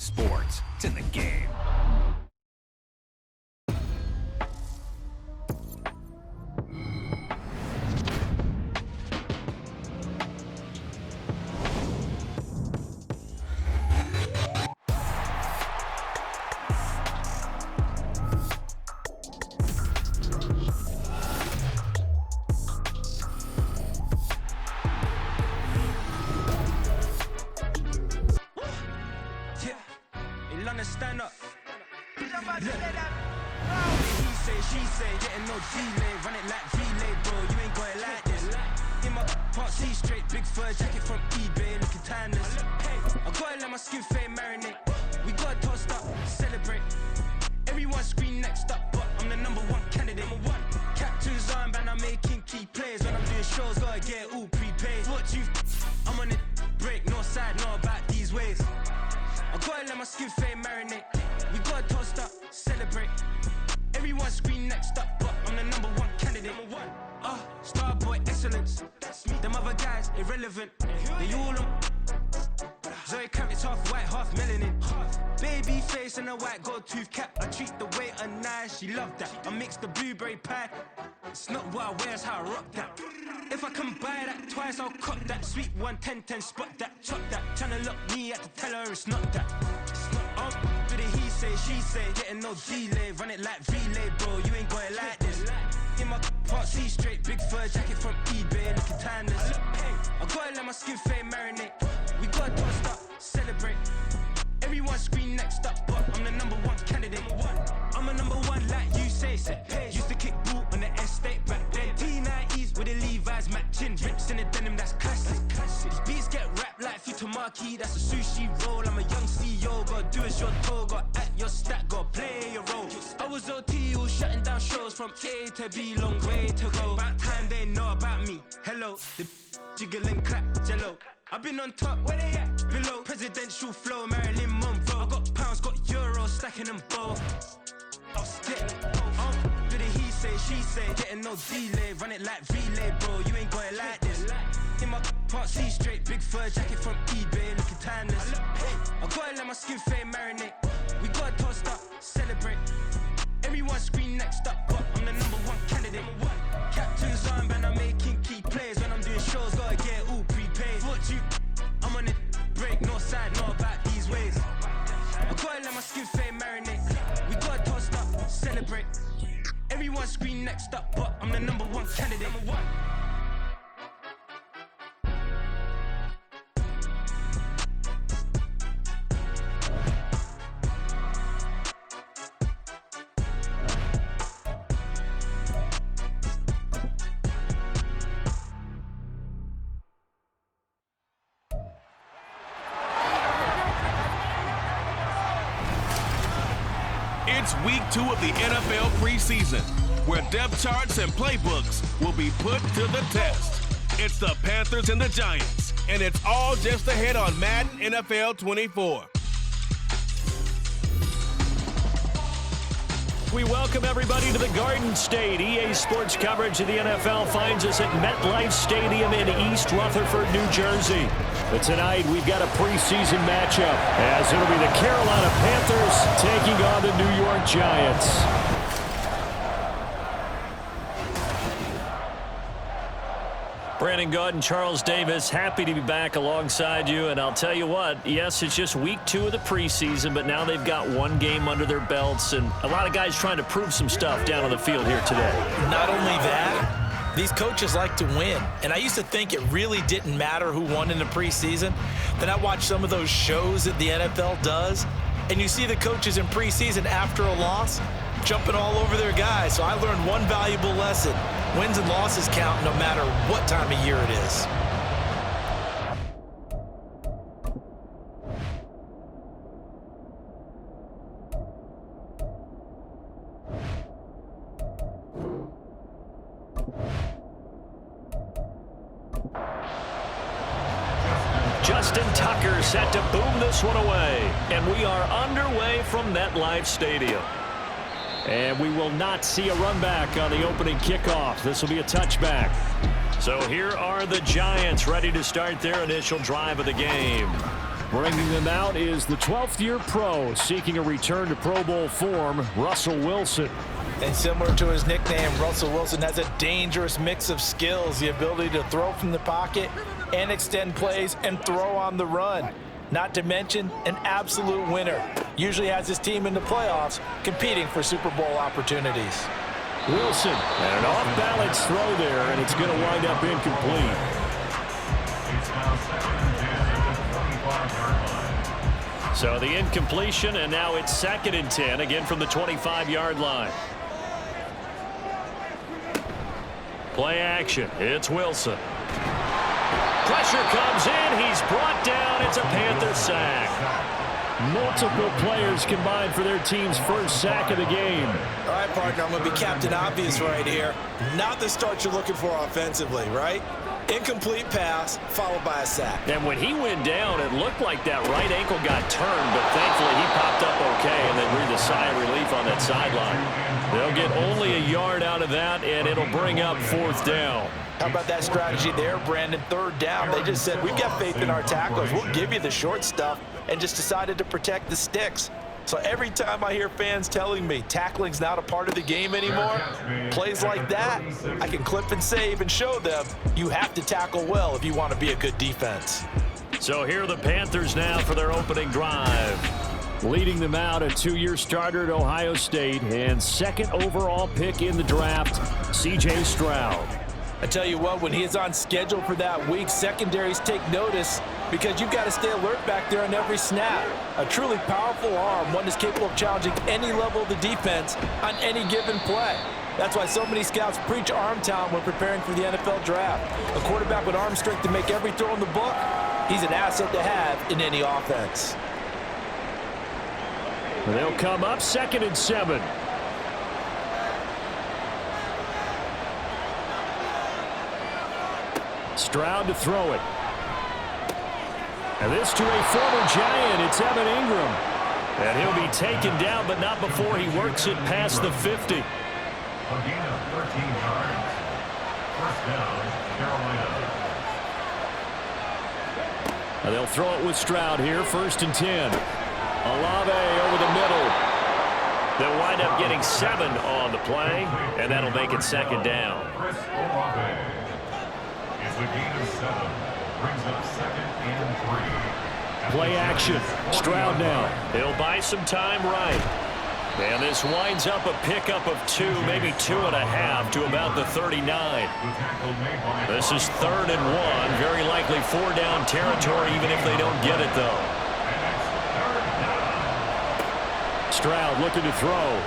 sports. It's in the game. Stand up. He say, she say, getting no delay, run it like relay, bro. You ain't got it like this. In my part C straight, big fur jacket from eBay, looking timeless. Hey, I gotta let my skin fade marinate. We gotta toast up, celebrate. Everyone scream next up, but I'm the #1 candidate. Captain's armband, I'm making key plays. When I'm doing shows, gotta get it all prepaid. What you? I'm on it, break, no side, know about these ways. I gotta let my skin fade marinate. We gotta toast up, celebrate. Everyone scream next up, but I'm the #1 candidate. Starboy excellence. That's me. Them other guys irrelevant. They all on. Zoe Kravitz half white, half melanin. Baby face and a white gold tooth cap. I treat the waiter nice, she love that. I mix the blueberry pie. It's not what I wear, it's how I rock that. If I can buy that twice, I'll cop that. Sweet 110, spot that, chop that. Tryna lock me at the teller, it's not that. But he say, she say, getting no delay. Run it like relay, bro, you ain't got it like this. In my part C straight, big fur jacket from eBay, looking timeless. I gotta let my skin fade marinate. We gotta toast up, celebrate. Everyone scream next up, but I'm the #1 candidate. I'm a #1 like you say. Used to kick ball on the estate back then. T90s with the Levi's matching. Rips in the denim, that's classic. These beats get wrapped like Futamaki, that's a sushi roll. I'm a young CEO, gotta do as you're told. Gotta act your stat, gotta play your role. I was OT, all shutting down shows from A to B, long way to go. About time they know about me. Hello, the jiggle and clap, jello. I've been on top, where they at? Below, presidential flow, Marilyn Monroe. I got pounds, got euros, stacking them both. I'll stick. But he say, she say, getting no delay, run it like relay, bro. You ain't got it like this. In my part C straight, big fur jacket from eBay, looking timeless. I gotta let my skin fade marinate. We gotta toast up, celebrate. Everyone scream next up, but I'm the #1 candidate. Captain's armband, I'm making key plays. When I'm doing shows, gotta get it all prepaid. What you? I'm on it, break, no side, know about these ways. I gotta let my skin fade marinate. We gotta toast up, celebrate. Everyone scream next up, but I'm the #1 candidate. It's week 2 of the NFL preseason, where depth charts and playbooks will be put to the test. It's the Panthers and the Giants, and it's all just ahead on Madden NFL 24. We welcome everybody to the Garden State. EA Sports coverage of the NFL finds us at MetLife Stadium in East Rutherford, New Jersey. But tonight we've got a preseason matchup, as it'll be the Carolina Panthers taking on the New York Giants. Brandon Gaud and Charles Davis, happy to be back alongside you. And I'll tell you what, yes, it's just week 2 of the preseason, but now they've got one game under their belts, and a lot of guys trying to prove some stuff down on the field here today. Not only that, these coaches like to win. And I used to think it really didn't matter who won in the preseason. Then I watched some of those shows that the NFL does, and you see the coaches in preseason after a loss jumping all over their guys. So I learned one valuable lesson. Wins and losses count no matter what time of year it is. Justin Tucker set to boom this one away. And we are underway from MetLife Stadium. And we will not see a run back on the opening kickoff. This will be a touchback. So here are the Giants ready to start their initial drive of the game. Bringing them out is the 12th-year pro seeking a return to Pro Bowl form, Russell Wilson. And similar to his nickname, Russell Wilson has a dangerous mix of skills, the ability to throw from the pocket and extend plays and throw on the run. Not to mention an absolute winner. Usually has his team in the playoffs competing for Super Bowl opportunities. Wilson, and an off-balance throw there, and it's going to wind up incomplete. So the incompletion, and now it's 2nd and 10, again from the 25-yard line. Play action. It's Wilson. Pressure comes in. He's brought down. It's a Panther sack. Multiple players combined for their team's first sack of the game. All right, partner, I'm going to be Captain Obvious right here. Not the start you're looking for offensively, right? Incomplete pass followed by a sack. And when he went down, it looked like that right ankle got turned, but thankfully he popped up okay and then breathed a sigh of relief on that sideline. They'll get only a yard out of that, and it'll bring up 4th down. How about that strategy there, Brandon? 3rd down. They just said, we've got faith in our tacklers. We'll give you the short stuff, and just decided to protect the sticks. So every time I hear fans telling me tackling's not a part of the game anymore, plays like that, I can clip and save and show them you have to tackle well if you want to be a good defense. So here are the Panthers now for their opening drive. Leading them out, a 2-year starter at Ohio State and 2nd overall pick in the draft, C.J. Stroud. I tell you what, when he is on schedule for that week, secondaries take notice because you've got to stay alert back there on every snap. A truly powerful arm, one that's capable of challenging any level of the defense on any given play. That's why so many scouts preach arm talent when preparing for the NFL draft. A quarterback with arm strength to make every throw in the book, he's an asset to have in any offense. They'll come up 2nd and 7. Stroud to throw it. And this to a former Giant. It's Evan Ingram. And he'll be taken down, but not before he works it past the 50. A gain of 13 yards. First down, Carolina. And they'll throw it with Stroud here. 1st and 10. Olave over the middle. They'll wind up getting 7 on the play, and that'll make it 2nd down. It's a gain of 7. Brings up 2nd and 3. Play action. Stroud now. He'll buy some time right. And this winds up a pickup of 2, maybe 2.5 to about the 39. This is 3rd and 1. Very likely 4-down territory, even if they don't get it, though. Stroud looking to throw.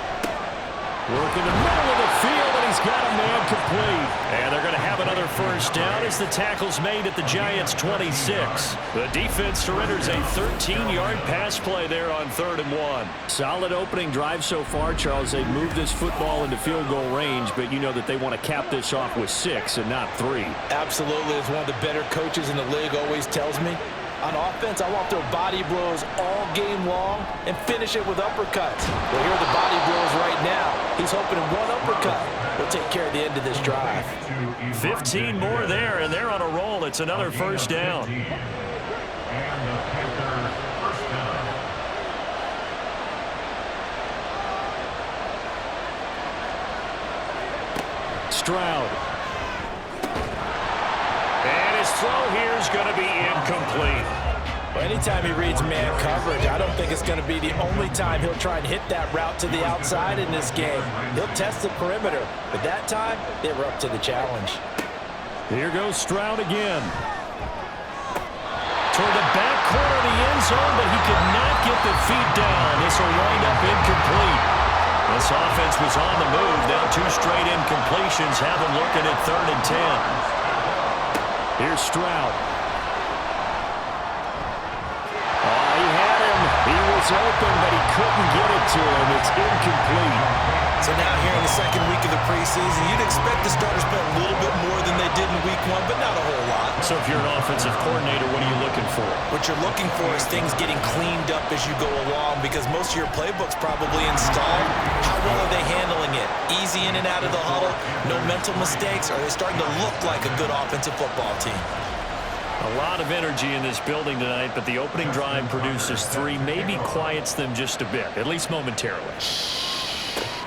Working the middle of the field, and he's got a man complete. And they're going to have another first down as the tackle's made at the Giants' 26. The defense surrenders a 13-yard pass play there on 3rd and 1. Solid opening drive so far, Charles. They've moved this football into field goal range, but you know that they want to cap this off with 6 and not 3. Absolutely. As one of the better coaches in the league always tells me, on offense, I want their body blows all game long and finish it with uppercuts. Well, here are the body blows right now. He's hoping in one uppercut will take care of the end of this drive. 15 more there, and they're on a roll. It's another first down. Stroud. And his throw here is going to be incomplete. Well, anytime he reads man coverage, I don't think it's going to be the only time he'll try and hit that route to the outside in this game. He'll test the perimeter, but that time they were up to the challenge. Here goes Stroud again. Toward the back corner of the end zone, but he could not get the feet down. This will wind up incomplete. This offense was on the move. Now 2 straight incompletions have them looking at 3rd and 10. Here's Stroud. He had him. He was open, but he couldn't get it to him. It's incomplete. So now here in the 2nd week of the preseason, you'd expect the starters to play a little bit more than they did in week 1, but not a whole lot. So if you're an offensive coordinator, what are you looking for? What you're looking for is things getting cleaned up as you go along, because most of your playbook's probably installed. How well are they handling it? Easy in and out of the huddle? No mental mistakes? Are they starting to look like a good offensive football team? A lot of energy in this building tonight, but the opening drive produces 3, maybe quiets them just a bit, at least momentarily.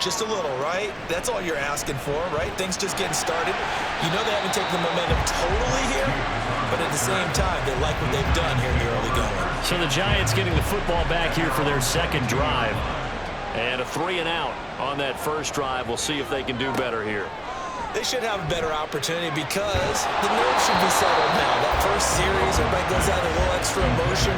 Just a little, right? That's all you're asking for, right? Things just getting started. You know they haven't taken the momentum totally here, but at the same time, they like what they've done here in the early going. So the Giants getting the football back here for their second drive. And a 3-and-out on that first drive. We'll see if they can do better here. They should have a better opportunity because the nerves should be settled now. That first series, everybody goes out with a little extra emotion.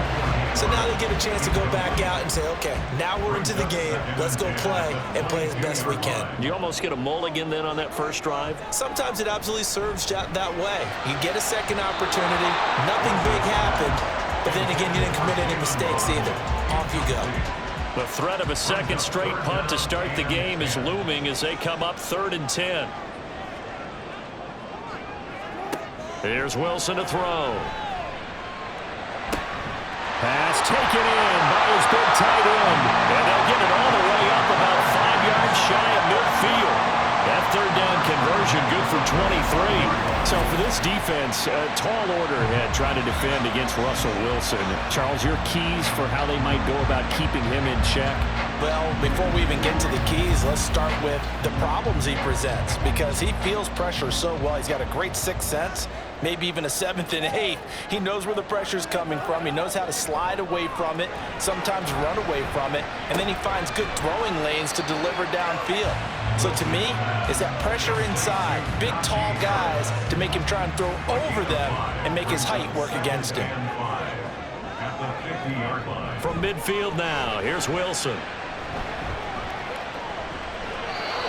So now they get a chance to go back out and say, okay, now we're into the game. Let's go play and play as best we can. You almost get a mulligan then on that first drive? Sometimes it absolutely serves that way. You get a second opportunity. Nothing big happened. But then again, you didn't commit any mistakes either. Off you go. The threat of a second straight punt to start the game is looming as they come up 3rd and 10. Here's Wilson to throw. Pass taken in by his big tight end. And they'll get it all the way up about 5 yards shy of midfield. That third down conversion good for 23. So for this defense, a tall order ahead trying to defend against Russell Wilson. Charles, your keys for how they might go about keeping him in check? Well, before we even get to the keys, let's start with the problems he presents because he feels pressure so well. He's got a great sixth sense, maybe even a 7th and 8th. He knows where the pressure's coming from. He knows how to slide away from it, sometimes run away from it, and then he finds good throwing lanes to deliver downfield. So to me, it's that pressure inside, big, tall guys to make him try and throw over them and make his height work against him. From midfield now, here's Wilson.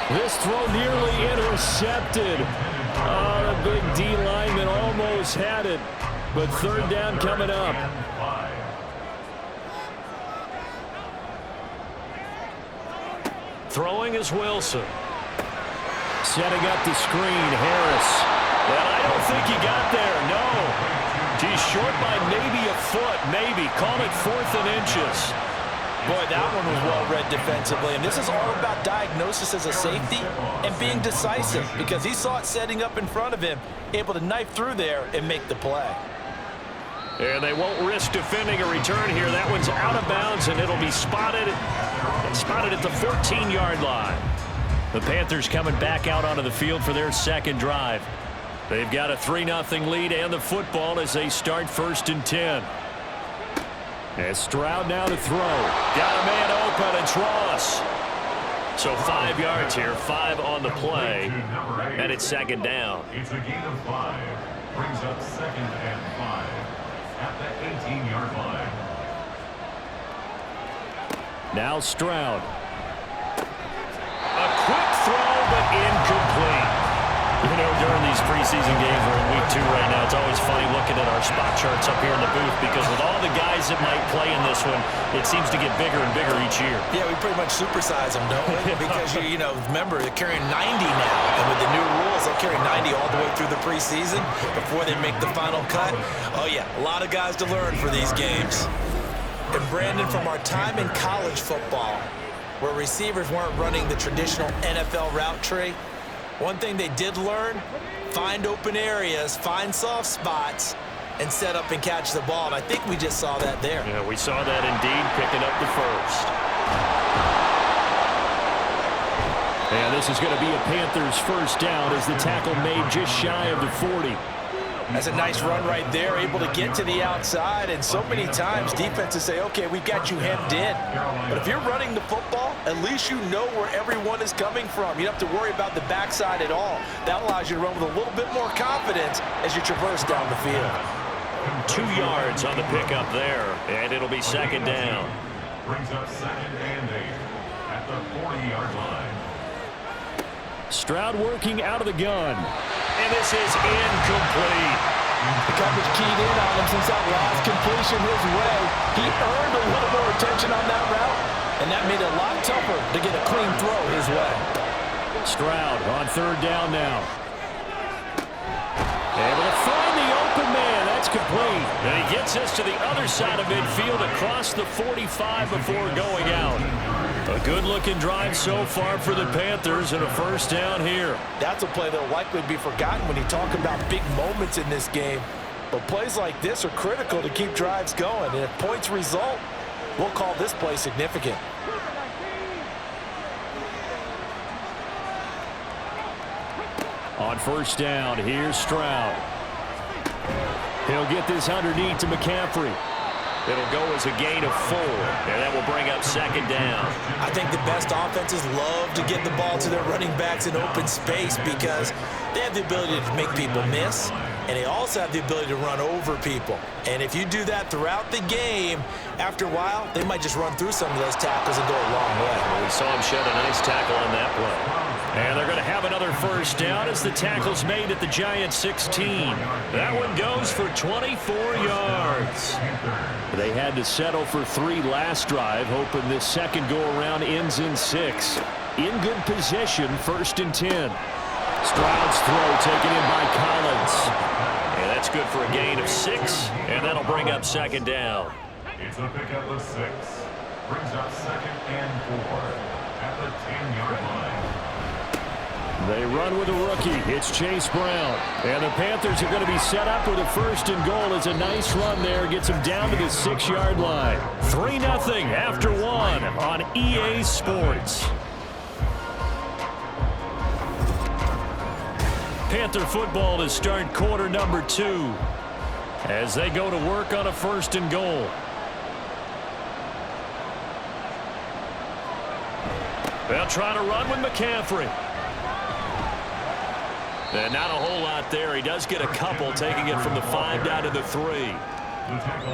This throw nearly intercepted. Oh, the big D lineman almost had it, but third down coming up. Throwing is Wilson. Setting up the screen, Harris. Well, I don't think he got there, no. He's short by maybe a foot, maybe. Call it 4th and inches. Boy, that one was well read defensively, and this is all about diagnosis as a safety and being decisive because he saw it setting up in front of him, able to knife through there and make the play. And they won't risk defending a return here. That one's out of bounds, and it'll be spotted at the 14-yard line. The Panthers coming back out onto the field for their second drive. They've got a 3-0 lead and the football as they start 1st and 10. And Stroud now to throw. Got a man open, it's Ross. So 5 yards here, 5 on the play, and it's 2nd down. It's a gain of 5. Brings up 2nd and 5 at the 18-yard line. Now Stroud. A quick throw, but incomplete. You know, during these preseason games, we're in week 2 right now. It's always funny looking at our spot charts up here in the booth because with all the guys that might play in this one, it seems to get bigger and bigger each year. Yeah, we pretty much supersize them, don't we? Because, you know, remember, they're carrying 90 now. And with the new rules, they'll carry 90 all the way through the preseason before they make the final cut. Oh, yeah, a lot of guys to learn for these games. And, Brandon, from our time in college football, where receivers weren't running the traditional NFL route tree, one thing they did learn, find open areas, find soft spots, and set up and catch the ball. And I think we just saw that there. Yeah, we saw that indeed, picking up the first. And this is going to be a Panthers first down as the tackle made just shy of the 40. That's a nice run right there, able to get to the outside. And so many times defenses say, okay, we've got you hemmed in. But if you're running the football, at least you know where everyone is coming from. You don't have to worry about the backside at all. That allows you to run with a little bit more confidence as you traverse down the field. 2 yards on the pickup there, and it'll be 2nd down. Brings up 2nd and 8 at the 40-yard line. Stroud working out of the gun. And this is incomplete. The coverage keyed in on him since that last completion his way. He earned a little more attention on that route, and that made it a lot tougher to get a clean throw his way. Stroud on 3rd down now. Able to find the open man. That's complete. And he gets us to the other side of midfield across the 45 before going out. A good-looking drive so far for the Panthers and a first down here. That's a play that will likely be forgotten when you talk about big moments in this game. But plays like this are critical to keep drives going. And if points result, we'll call this play significant. On first down, here's Stroud. He'll get this underneath to McCaffrey. It'll go as a gain of 4, and that will bring up second down. I think the best offenses love to get the ball to their running backs in open space because they have the ability to make people miss, and they also have the ability to run over people. And if you do that throughout the game, after a while, they might just run through some of those tackles and go a long way. Well, we saw him shed a nice tackle on that play. And they're going to have another first down as the tackle's made at the Giants' 16. That one goes for 24 yards. They had to settle for 3 last drive, hoping this second go-around ends in 6. In good position, 1st and 10. Stroud's throw taken in by Collins. And that's good for a gain of 6, and that'll bring up second down. It's a pickup of 6. Brings up 2nd and 4 at the 10-yard line. They run with a rookie. It's Chase Brown. And the Panthers are going to be set up with a 1st and goal. It's a nice run there. Gets them down to the 6-yard line. 3-0 after 1 on EA Sports. Panther football to start quarter number 2 as they go to work on a 1st and goal. They'll try to run with McCaffrey. And not a whole lot there. He does get a couple, taking it from the 5 down to the 3.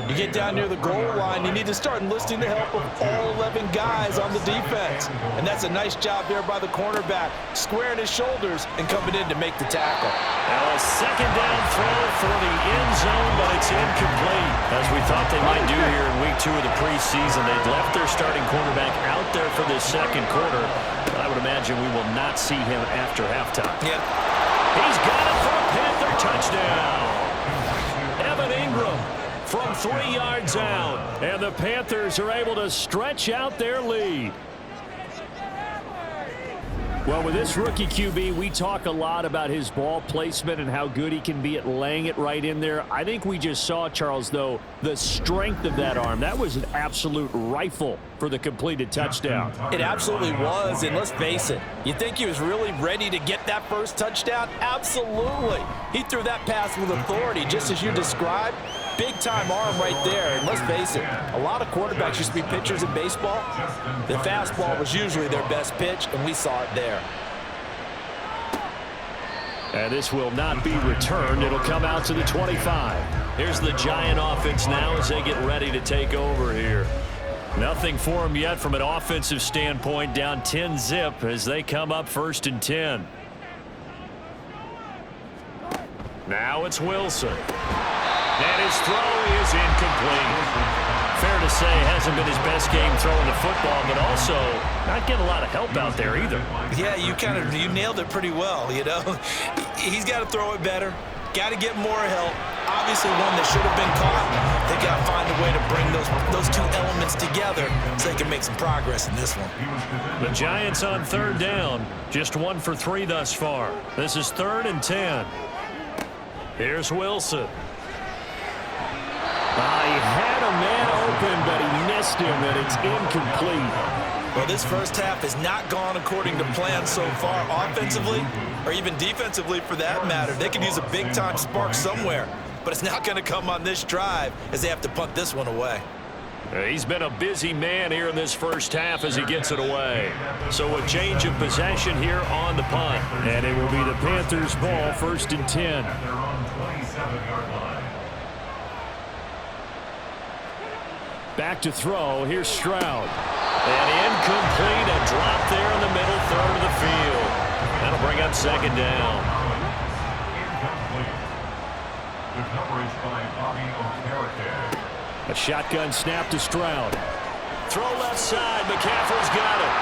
You get down near the goal line, you need to start enlisting the help of all 11 guys on the defense. And that's a nice job there by the cornerback, squaring his shoulders and coming in to make the tackle. Now a second down throw for the end zone, but it's incomplete. As we thought they might do here in week 2 of the preseason, they'd left their starting quarterback out there for this second quarter. I would imagine we will not see him after halftime. Yeah. He's got it for a Panther touchdown. Evan Ingram from 3 yards out. And the Panthers are able to stretch out their lead. Well, with this rookie QB, we talk a lot about his ball placement and how good he can be at laying it right in there. I think we just saw, Charles, though, the strength of that arm. That was an absolute rifle for the completed touchdown. It absolutely was, and let's face it, you think he was really ready to get that first touchdown? Absolutely. He threw that pass with authority, just as you described. Big-time arm right there, and let's face it, a lot of quarterbacks used to be pitchers in baseball. The fastball was usually their best pitch, and we saw it there. And this will not be returned. It'll come out to the 25. Here's the Giant offense now as they get ready to take over here. Nothing for them yet from an offensive standpoint, down 10-zip as they come up 1st and 10. Now it's Wilson. And his throw is incomplete. Fair to say, hasn't been his best game throwing the football, but also not getting a lot of help out there either. Yeah, you nailed it pretty well, you know. He's got to throw it better. Got to get more help. Obviously one that should have been caught. They got to find a way to bring those 2 elements together so they can make some progress in this one. The Giants on 3rd down. Just 1 for 3 thus far. This is 3rd and 10. Here's Wilson. He had a man open, but he missed him, and it's incomplete. Well, this first half has not gone according to plan so far offensively, or even defensively for that matter. They could use a big-time spark somewhere, but it's not going to come on this drive as they have to punt this one away. He's been a busy man here in this first half as he gets it away. So a change of possession here on the punt. And it will be the Panthers' ball, 1st and 10. At their own 27-yard line. Back to throw. Here's Stroud. And incomplete. A drop there in the middle third of the field. That'll bring up second down. Incomplete. The coverage by Bobby Okereke. A shotgun snap to Stroud. Throw left side. McCaffrey's got it.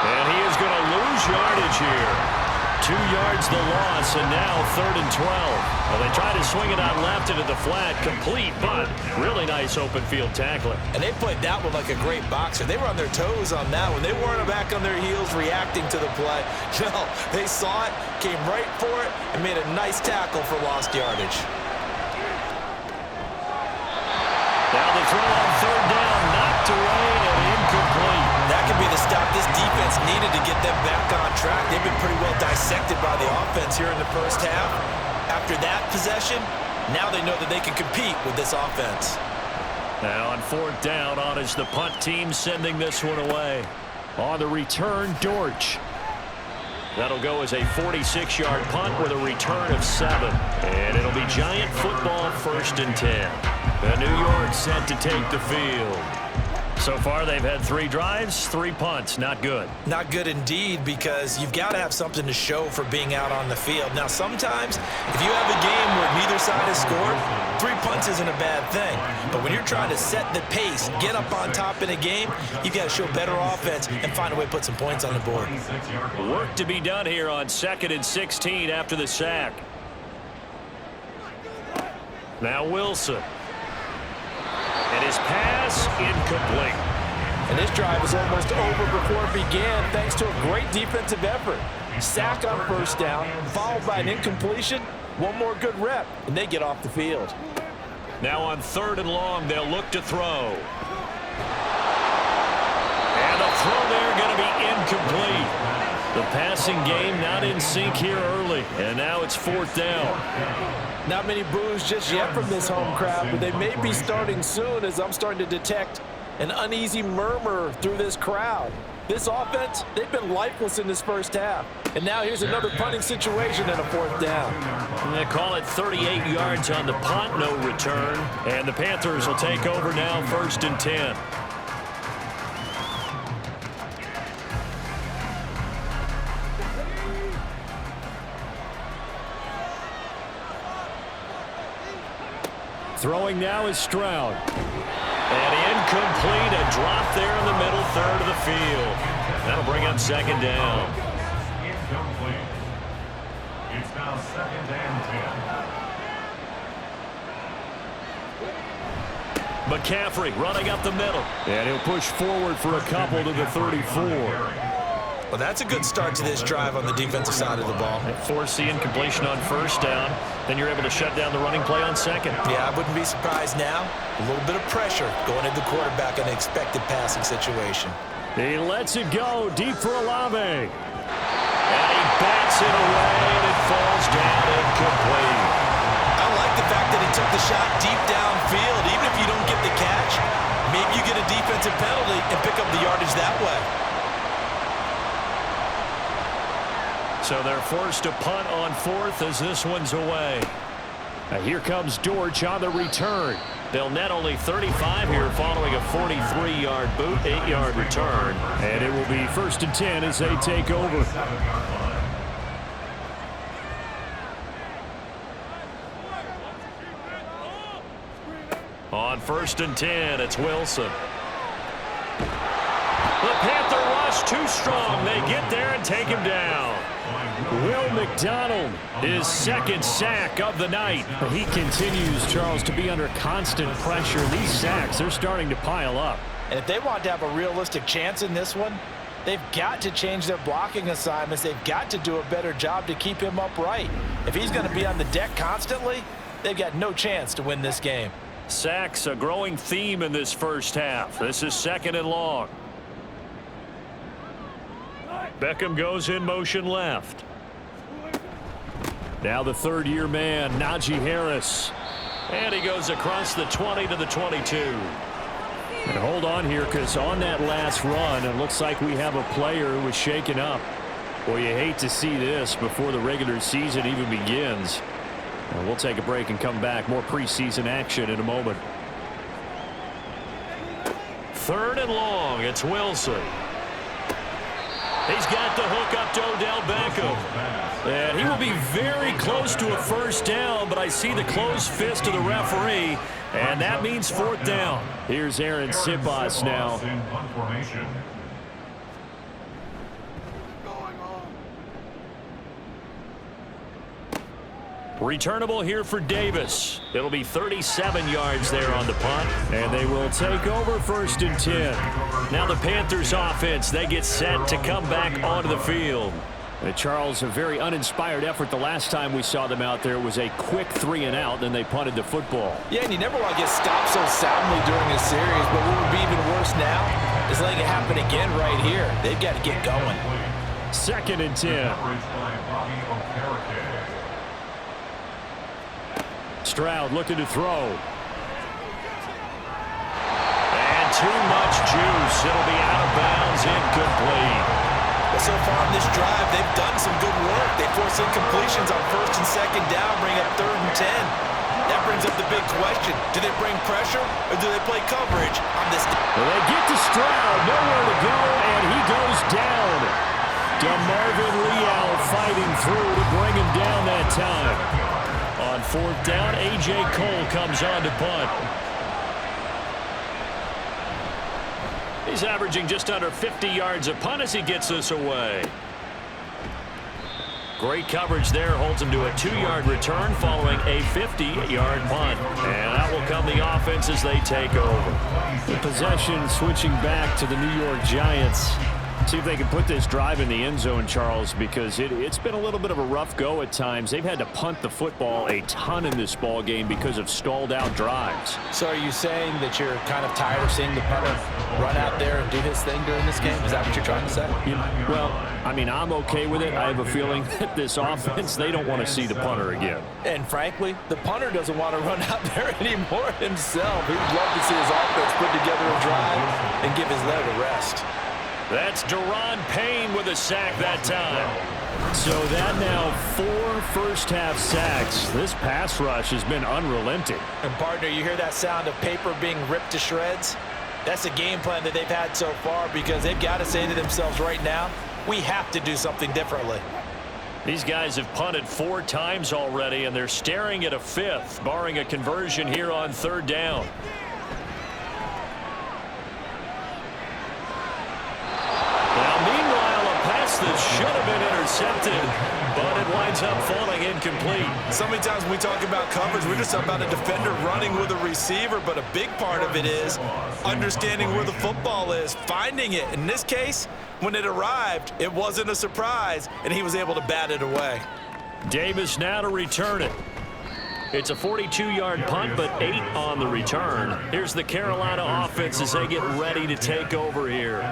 And he is going to lose yardage here. 2 yards the loss, and now 3rd and 12. Well, they try to swing it out left into the flat, complete, but really nice open field tackling. And they played that one like a great boxer. They were on their toes on that one. They weren't back on their heels reacting to the play. No, they saw it, came right for it, and made a nice tackle for lost yardage. Now the throw on third down, knocked away and incomplete. That could be the stop this defense needed to get them back on track. They've been pretty well dissected by the offense here in the first half. After that possession, now they know that they can compete with this offense. Now on fourth down, on is the punt team sending this one away. On the return, Dortch. That'll go as a 46-yard punt with a return of 7. And it'll be Giant football, 1st and 10. And New York set to take the field. So far, they've had 3 drives, 3 punts. Not good. Not good indeed, because you've got to have something to show for being out on the field. Now, sometimes, if you have a game where neither side has scored, 3 punts isn't a bad thing. But when you're trying to set the pace, get up on top in a game, you've got to show better offense and find a way to put some points on the board. Work to be done here on 2nd and 16 after the sack. Now Wilson. And his pass incomplete. And this drive was almost over before it began thanks to a great defensive effort. Sack on first down, followed by an incompletion. One more good rep, and they get off the field. Now on 3rd and long, they'll look to throw. And the throw there going to be incomplete. The passing game not in sync here early. And now it's 4th down. Not many boos just yet from this home crowd, but they may be starting soon as I'm starting to detect an uneasy murmur through this crowd. This offense, they've been lifeless in this first half. And now here's another punting situation and a 4th down. And they call it 38 yards on the punt, no return. And the Panthers will take over now, 1st and 10. Throwing now is Stroud. And incomplete, a drop there in the middle 3rd of the field. That'll bring up 2nd down. Incomplete. It's now 2nd and 10. McCaffrey running up the middle. And he'll push forward for a couple to the 34. Well, that's a good start to this drive on the defensive side of the ball. Force the incompletion on first down. Then you're able to shut down the running play on 2nd. Yeah, I wouldn't be surprised now. A little bit of pressure going into the quarterback in an expected passing situation. He lets it go deep for Olave. And he bats it away, and it falls down incomplete. I like the fact that he took the shot deep downfield. Even if you don't get the catch, maybe you get a defensive penalty and pick up the yardage that way. So they're forced to punt on 4th as this one's away. Now here comes Dortch on the return. They'll net only 35 here following a 43-yard boot, 8-yard return. And it will be 1st and 10 as they take over. On 1st and 10, it's Wilson. The Panther rush too strong. They get there and take him down. Will McDonald, his 2nd sack of the night. He continues, Charles, to be under constant pressure. These sacks, they're starting to pile up. And if they want to have a realistic chance in this one, they've got to change their blocking assignments. They've got to do a better job to keep him upright. If he's going to be on the deck constantly, they've got no chance to win this game. Sacks, a growing theme in this first half. This is 2nd and long. Beckham goes in motion left. Now the 3rd-year man, Najee Harris. And he goes across the 20 to the 22. And hold on here, because on that last run, it looks like we have a player who was shaken up. Well, you hate to see this before the regular season even begins. And we'll take a break and come back. More preseason action in a moment. 3rd and long, it's Wilson. He's got the hook up to Odell Beckham. And he will be very close to a 1st down, but I see the closed fist of the referee, and that means 4th down. Here's Aaron Sipos now. Returnable here for Davis. It'll be 37 yards there on the punt. And they will take over 1st and 10. Now the Panthers offense, they get set to come back onto the field. Charles, a very uninspired effort the last time we saw them out there. It was a quick 3-and-out, then they punted the football. Yeah, and you never want to get stopped so soundly during a series, but what would be even worse now is letting it happen again right here. They've got to get going. 2nd and 10. Stroud looking to throw. And too much juice. It'll be out of bounds, incomplete. Well, so far in this drive, they've done some good work. They force incompletions on 1st and 2nd down, bring up 3rd and 10. That brings up the big question. Do they bring pressure or do they play coverage on this? Well, they get to Stroud, nowhere to go, and he goes down. DeMarvin Leal fighting through to bring him down that time. On 4th down, A.J. Cole comes on to punt. He's averaging just under 50 yards a punt as he gets this away. Great coverage there, holds him to a 2-yard return following a 50-yard punt. And that will come the offense as they take over. The possession switching back to the New York Giants. See if they can put this drive in the end zone, Charles, because it's been a little bit of a rough go at times. They've had to punt the football a ton in this ball game because of stalled-out drives. So are you saying that you're kind of tired of seeing the punter run out there and do his thing during this game? Is that what you're trying to say? Well, I mean, I'm okay with it. I have a feeling that this offense, they don't want to see the punter again. And frankly, the punter doesn't want to run out there anymore himself. He'd love to see his offense put together a drive and give his leg a rest. That's Daron Payne with a sack that time. So that now 4 first-half sacks. This pass rush has been unrelenting. And, partner, you hear that sound of paper being ripped to shreds? That's a game plan that they've had so far because they've got to say to themselves right now, we have to do something differently. These guys have punted 4 times already, and they're staring at a 5th, barring a conversion here on 3rd down. That should have been intercepted, but it winds up falling incomplete. So many times when we talk about coverage, we're just talking about a defender running with a receiver, but a big part of it is understanding where the football is, finding it. In this case, when it arrived, it wasn't a surprise, and he was able to bat it away. Davis now to return it. It's a 42-yard punt, but 8 on the return. Here's the Carolina offense as they get ready to take over here.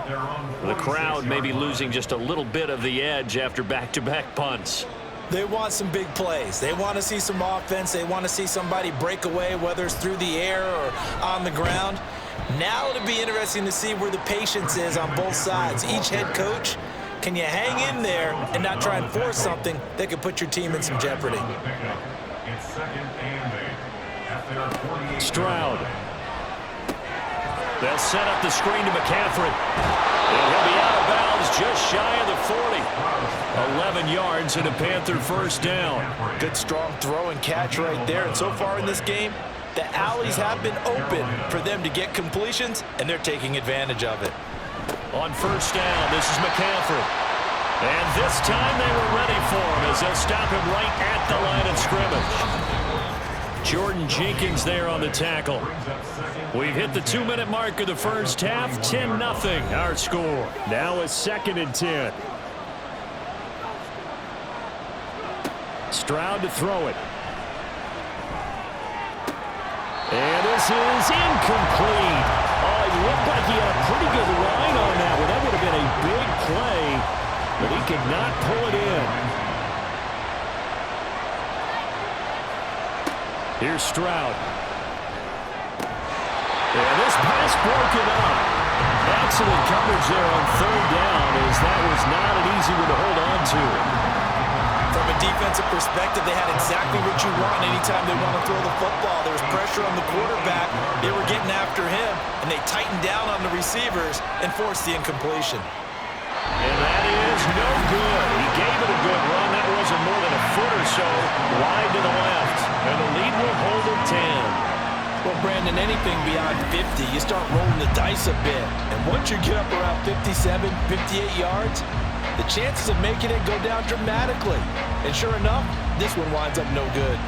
The crowd may be losing just a little bit of the edge after back-to-back punts. They want some big plays. They want to see some offense. They want to see somebody break away, whether it's through the air or on the ground. Now it'll be interesting to see where the patience is on both sides. Each head coach, can you hang in there and not try and force something that could put your team in some jeopardy? Stroud. They'll set up the screen to McCaffrey. And he'll be out of bounds just shy of the 40. 11 yards and a Panther first down. Good strong throw and catch right there. And so far in this game, the alleys have been open for them to get completions, and they're taking advantage of it. On first down, this is McCaffrey. And this time they were ready for him as they'll stop him right at the line of scrimmage. Jordan Jenkins there on the tackle. We've hit the 2-minute mark of the first half. 10-0 our score. Now a 2nd and 10. Stroud to throw it. And this is incomplete. Oh, he looked like he had a pretty good line on that one. That would have been a big play, but he could not pull it in. Here's Stroud. And this pass broken up. Excellent coverage there on 3rd down as that was not an easy one to hold on to. From a defensive perspective, they had exactly what you want anytime they want to throw the football. There was pressure on the quarterback. They were getting after him, and they tightened down on the receivers and forced the incompletion. And that is no good. He gave it a good run. That wasn't more than a foot or so wide to the left. And the lead will hold at 10. Well, Brandon, anything beyond 50, you start rolling the dice a bit. And once you get up around 57, 58 yards, the chances of making it go down dramatically. And sure enough, this one winds up no good.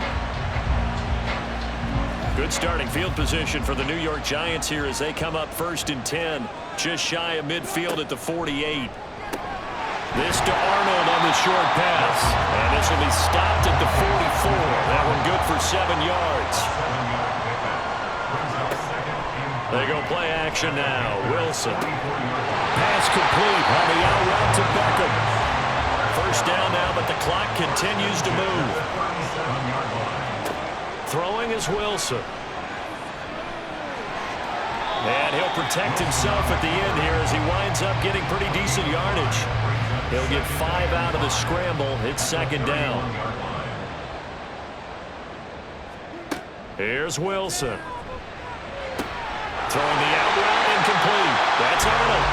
Good starting field position for the New York Giants here as they come up 1st and 10, just shy of midfield at the 48. This to Arnold on the short pass. And this will be stopped at the 44. That one good for 7 yards. They go play action now. Wilson. Pass complete on the out route to Beckham. First down now, but the clock continues to move. Throwing is Wilson. And he'll protect himself at the end here as he winds up getting pretty decent yardage. He'll get 5 out of the scramble. It's second down. Here's Wilson. Throwing the out route incomplete. That's Arnold.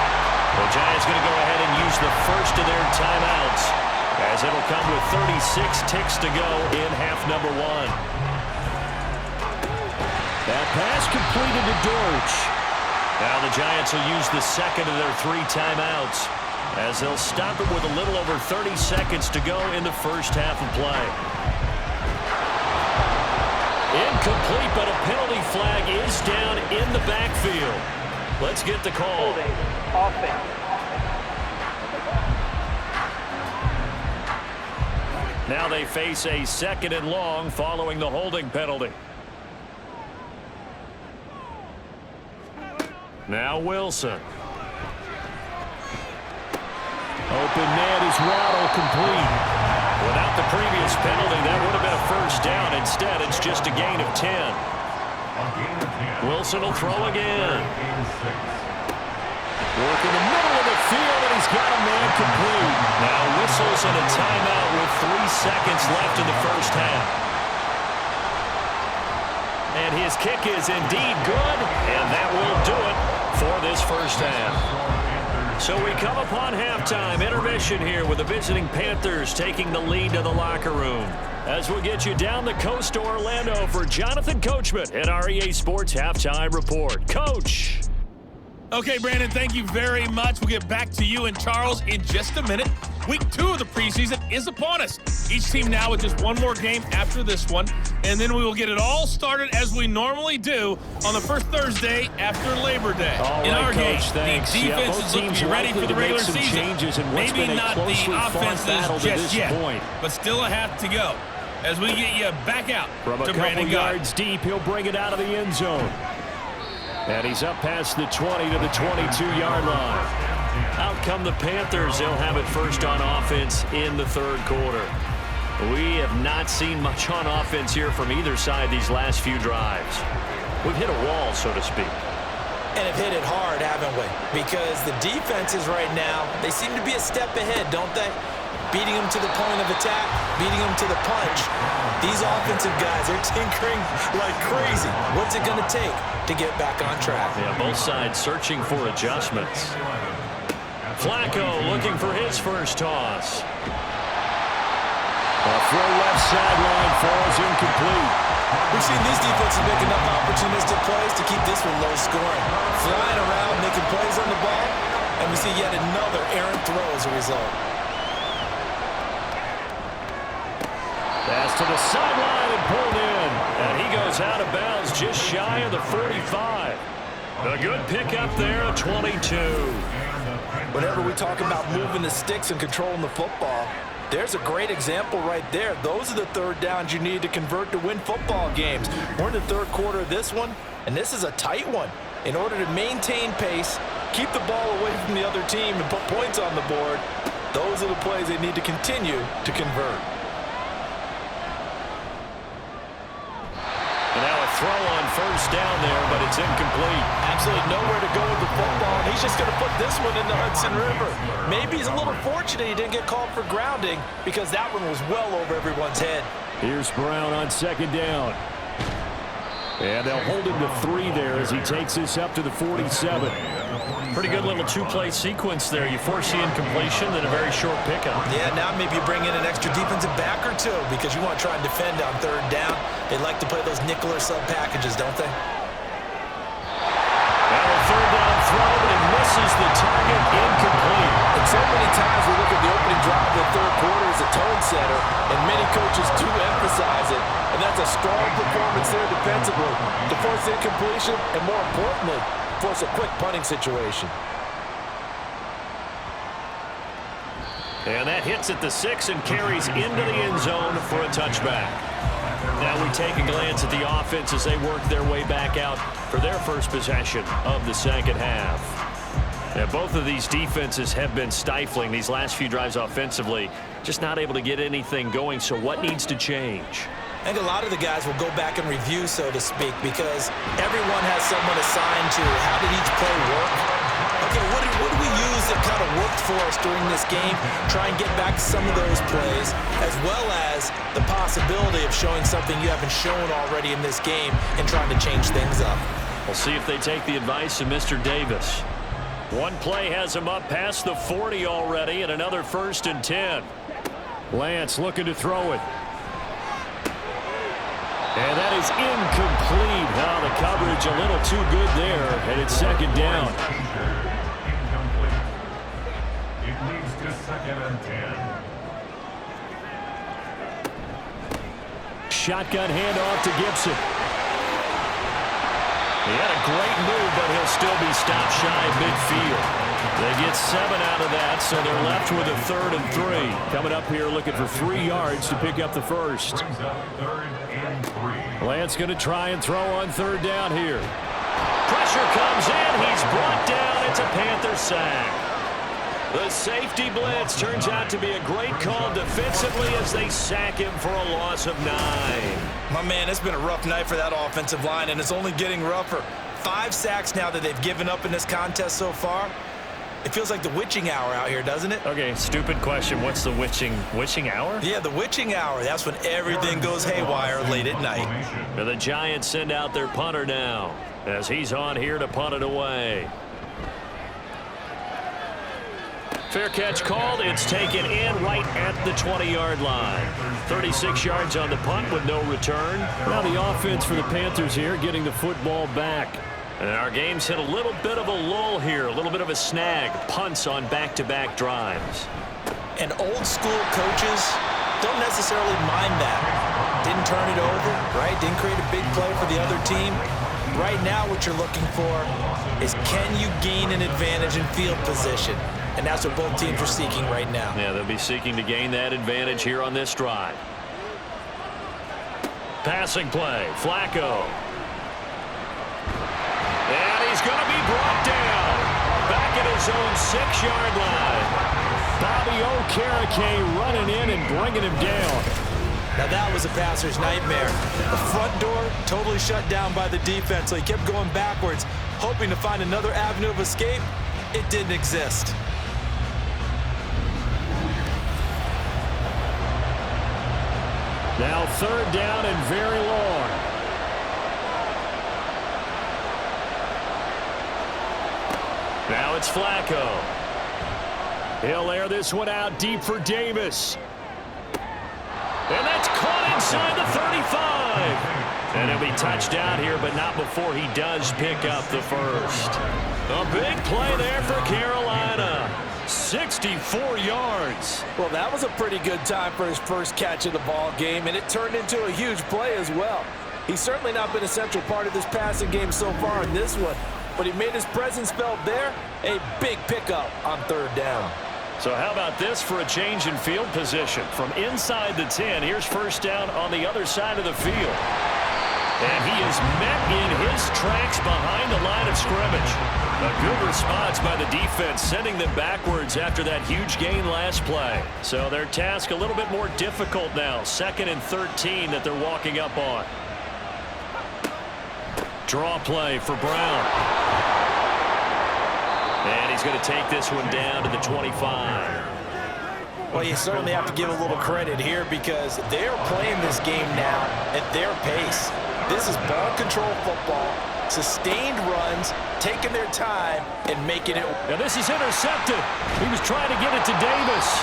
The Giants going to go ahead and use the first of their timeouts as it'll come with 36 ticks to go in half number 1. That pass completed to Dortch. Now the Giants will use the second of their 3 timeouts as they'll stop it with a little over 30 seconds to go in the first half of play. Incomplete, but a penalty flag is down in the backfield. Let's get the call. Offense. Now they face a 2nd and long following the holding penalty. Now Wilson. Open man is Waddle complete. Without the previous penalty, that would have been a first down. Instead, it's just a gain of 10. Wilson will throw again. Work in the middle of the field, and he's got a man complete. Now whistles and a timeout with 3 seconds left in the first half. And his kick is indeed good, and that will do it for this first half. So we come upon halftime intermission here with the visiting Panthers taking the lead to the locker room. As we'll get you down the coast to Orlando for Jonathan Coachman at our EA Sports Halftime Report. Coach. Okay, Brandon, thank you very much. We'll get back to you and Charles in just a minute. Week 2 of the preseason is upon us. Each team now with just one more game after this one, and then we will get it all started as we normally do on the first Thursday after Labor Day. In our game, the defense is looking to be ready for the regular season. Maybe not the offenses just yet, but still a half to go. As we get you back out from to a Brandon couple yards deep, he'll bring it out of the end zone. And he's up past the 20 to the 22-yard line. Out come the Panthers. They'll have it first on offense in the third quarter. We have not seen much on offense here from either side these last few drives. We've hit a wall, so to speak. And have hit it hard, haven't we? Because the defenses right now, they seem to be a step ahead, don't they? Beating them to the point of attack, beating them to the punch. These offensive guys are tinkering like crazy. What's it going to take to get back on track? Yeah, both sides searching for adjustments. Flacco looking for his first toss. A throw left sideline falls incomplete. We've seen these defenses make enough opportunistic plays to keep this one low scoring. Flying around, making plays on the ball, and we see yet another errant throw as a result. Pass to the sideline and pulled in. And he goes out of bounds just shy of the 45. A good pickup there at 22. Whenever we talk about moving the sticks and controlling the football, there's a great example right there. Those are the third downs you need to convert to win football games. We're in the third quarter of this one, and this is a tight one. In order to maintain pace, keep the ball away from the other team, and put points on the board, those are the plays they need to continue to convert. And now a throw on first down there, but it's incomplete. Absolutely nowhere to go with the football, and he's just going to put this one in the Hudson River. Maybe he's a little fortunate he didn't get called for grounding because that one was well over everyone's head. Here's Brown on second down. And they'll hold him to 3 there as he takes this up to the 47. Pretty good little two-play sequence there. You force the incompletion, then a very short pickup. Yeah, now maybe you bring in an extra defensive back or two because you want to try and defend on third down. They like to play those nickel or sub packages, don't they? Now a third down throw, but it misses the target, incomplete. And so many times we look at the opening drive of the third quarter as a tone setter, and many coaches do emphasize it, and that's a strong performance there defensively to force incompletion and, more importantly, force a quick punting situation. And that hits at the 6 and carries into the end zone for a touchback. Now we take a glance at the offense as they work their way back out for their first possession of the second half. Now, both of these defenses have been stifling these last few drives offensively, just not able to get anything going. So what needs to change? I think a lot of the guys will go back and review, so to speak, because everyone has someone assigned to how did each play work. Okay, what did we use that kind of worked for us during this game? Try and get back some of those plays, as well as the possibility of showing something you haven't shown already in this game and trying to change things up. We'll see if they take the advice of Mr. Davis. One play has him up past the 40 already, and another 1st and 10. Lance looking to throw it. And that is incomplete. Now the coverage a little too good there, and it's second down. It leads to 2nd and 10. Shotgun handoff to Gibson. He had a great move, but he'll still be stopped shy of midfield. They get 7 out of that, so they're left with a 3rd and 3. Coming up here looking for 3 yards to pick up the first. Brings up 3rd and 3. Lance going to try and throw on 3rd down here. Pressure comes in. He's brought down. It's a Panther sack. The safety blitz turns out to be a great call defensively as they sack him for a loss of 9. My man, it's been a rough night for that offensive line, and it's only getting rougher. 5 sacks now that they've given up in this contest so far. It feels like the witching hour out here, doesn't it? Okay, stupid question. What's the witching hour? Yeah, the witching hour. That's when everything goes haywire late at night. And the Giants send out their punter now as he's on here to punt it away. Fair catch called. It's taken in right at the 20-yard line. 36 yards on the punt with no return. Now the offense for the Panthers here getting the football back. And our game's hit a little bit of a lull here, a little bit of a snag. Punts on back-to-back drives. And old school coaches don't necessarily mind that. Didn't turn it over, right? Didn't create a big play for the other team. Right now what you're looking for is can you gain an advantage in field position? And that's what both teams are seeking right now. Yeah, they'll be seeking to gain that advantage here on this drive. Passing play, Flacco. And he's going to be brought down. Back at his own 6-yard line. Bobby Okereke running in and bringing him down. Now that was a passer's nightmare. The front door totally shut down by the defense, so he kept going backwards, hoping to find another avenue of escape. It didn't exist. Now 3rd down and very long. Now it's Flacco. He'll air this one out deep for Davis. And that's caught inside the 35. And he'll be touched out here, but not before he does pick up the first. A big play there for Carolina. 64 yards. Well, that was a pretty good time for his first catch of the ball game, and it turned into a huge play as well. He's certainly not been a central part of this passing game so far in this one, but he made his presence felt there. A big pickup on 3rd down. So how about this for a change in field position? From inside the 10, here's 1st down on the other side of the field. And he is met in his tracks behind the line of scrimmage. A good response by the defense, sending them backwards after that huge gain last play. So their task a little bit more difficult now. 2nd and 13 that they're walking up on. Draw play for Brown. And he's going to take this one down to the 25. Well, you certainly have to give a little credit here because they're playing this game now at their pace. This is ball control football, sustained runs, taking their time, and making it. Now this is intercepted. He was trying to get it to Davis.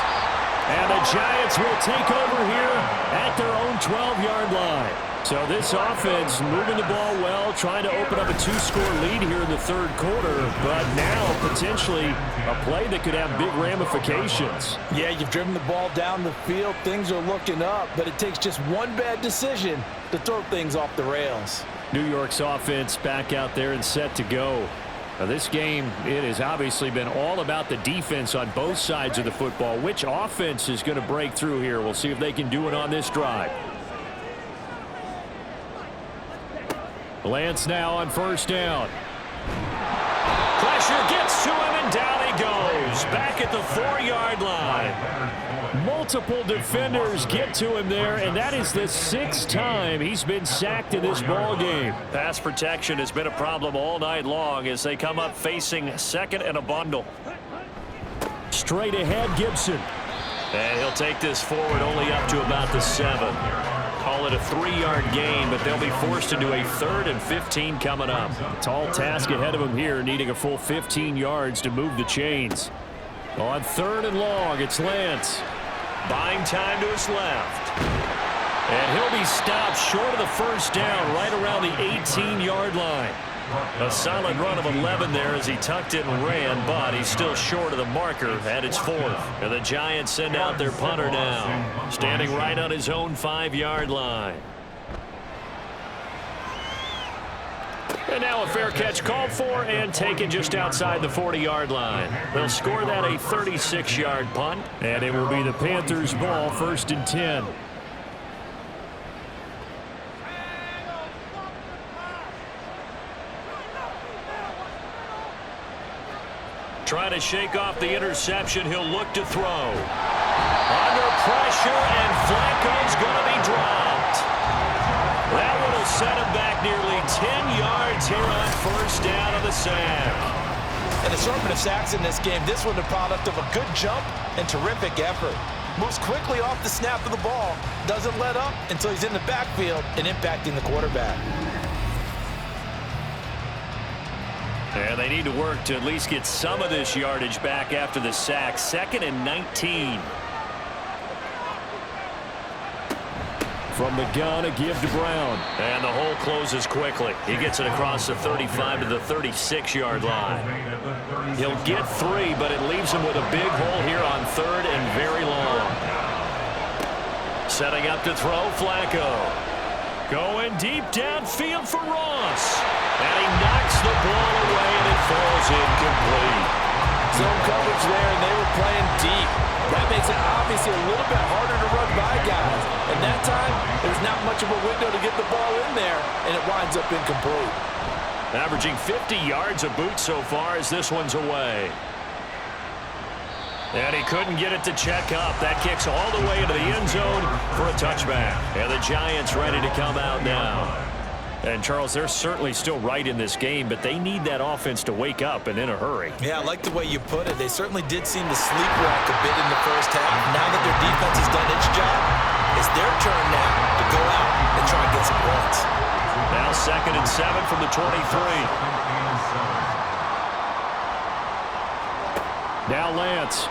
And the Giants will take over here at their own 12-yard line. So this offense moving the ball well, trying to open up a 2-score lead here in the 3rd quarter, but now potentially a play that could have big ramifications. Yeah, you've driven the ball down the field. Things are looking up, but it takes just one bad decision to throw things off the rails. New York's offense back out there and set to go. Now, this game, it has obviously been all about the defense on both sides of the football. Which offense is going to break through here? We'll see if they can do it on this drive. Lance now on first down. Pressure gets to him, and down he goes. Back at the 4-yard line. Multiple defenders get to him there, and that is the 6th time he's been sacked in this ball game. Pass protection has been a problem all night long as they come up facing second and a bundle. Straight ahead, Gibson. And he'll take this forward only up to about the 7. Call it a 3-yard gain, but they'll be forced into a 3rd and 15 coming up. Tall task ahead of him here, needing a full 15 yards to move the chains. On 3rd and long, it's Lance. Buying time to his left. And he'll be stopped short of the first down right around the 18-yard line. A solid run of 11 there as he tucked it and ran, but he's still short of the marker at its 4th. And the Giants send out their punter now, standing right on his own 5-yard line. And now a fair catch called for and taken just outside the 40-yard line. They'll score that a 36-yard punt, and it will be the Panthers' ball, 1st and 10. Trying to shake off the interception. He'll look to throw. Under pressure, and Flacco's going to be dropped. That one will set him back nearly 10 yards here on first down of the sack. An assortment of sacks in this game. This one the product of a good jump and terrific effort. Moves quickly off the snap of the ball. Doesn't let up until he's in the backfield and impacting the quarterback. And they need to work to at least get some of this yardage back after the sack. 2nd and 19. From the gun, a give to Brown. And the hole closes quickly. He gets it across the 35 to the 36-yard line. He'll get 3, but it leaves him with a big hole here on 3rd and very long. Setting up to throw, Flacco. Going deep downfield for Ross. And he knocks the ball away, and it falls incomplete. Zone coverage there, and they were playing deep. That makes it obviously a little bit harder to run by guys. And that time, there's not much of a window to get the ball in there, and it winds up incomplete. Averaging 50 yards a boot so far as this one's away. And he couldn't get it to check up. That kicks all the way into the end zone for a touchback. And the Giants ready to come out now. And, Charles, they're certainly still right in this game, but they need that offense to wake up and in a hurry. Yeah, I like the way you put it. They certainly did seem to sleepwalk a bit in the first half. Now that their defense has done its job, it's their turn now to go out and try and get some points. Now 2nd and 7 from the 23. Now Lance.